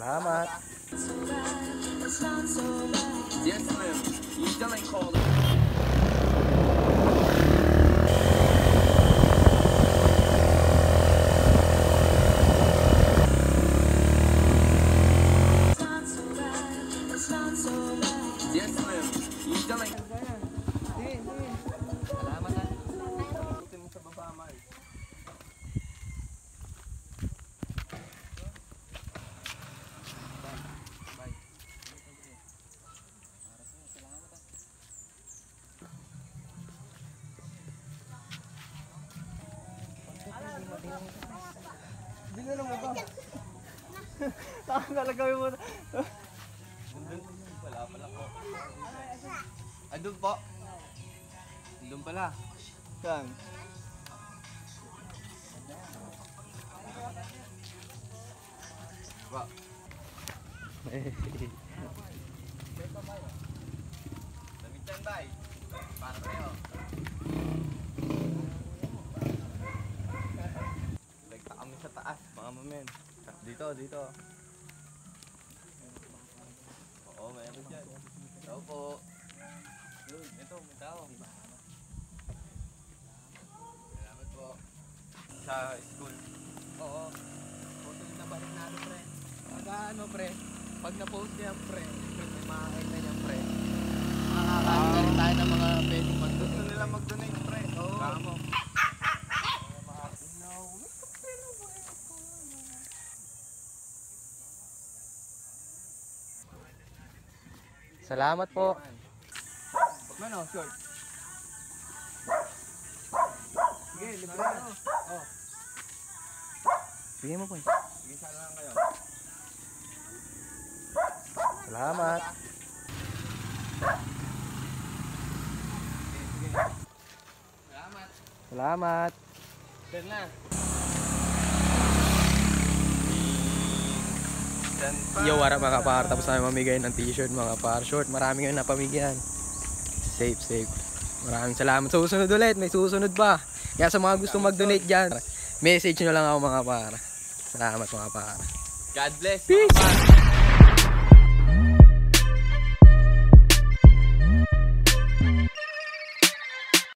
Salamat. Yes, ma'am. You still ain't called. Yes, ma'am. You still ain't. Salamat ha. Puti mo sa baba, man. Bye. Bigyan lang mo ba? Nakalagawin mo na. Wala pala po. Doon po. Doon pala. Saan? Ba. Lamitan bay. Para kayo. Lagta kami sa taas, mga mamen. Dito, dito. Oo, mayroon dyan. Tao po. Yun, ito, may tao. Salamat po. Sa school. Oo. Photo yung nabalik natin, pre. Ano, pre? Pag na-post niya, pre, may makakain na niya, pre. Makakain na rin tayo ng mga pwedeng mag-donate. Gusto nila mag-donate, pre. Oo. Kamo. Salamat po. Mano, short. Sige, libre na. Oh. Bigyan mo po. Sige, sana lang kayo. Salamat. Salamat. Salamat. Then na. Yo, wala mga kapar. Tapos namin mamigay ng t-shirt mga par. Short, marami ngayon napamigyan. Safe, safe. Maraming salamat. Susunod ulit, may susunod pa. Kaya sa mga gusto mag-donate dyan, message nyo lang ako mga par. Salamat mga par. God bless. Peace!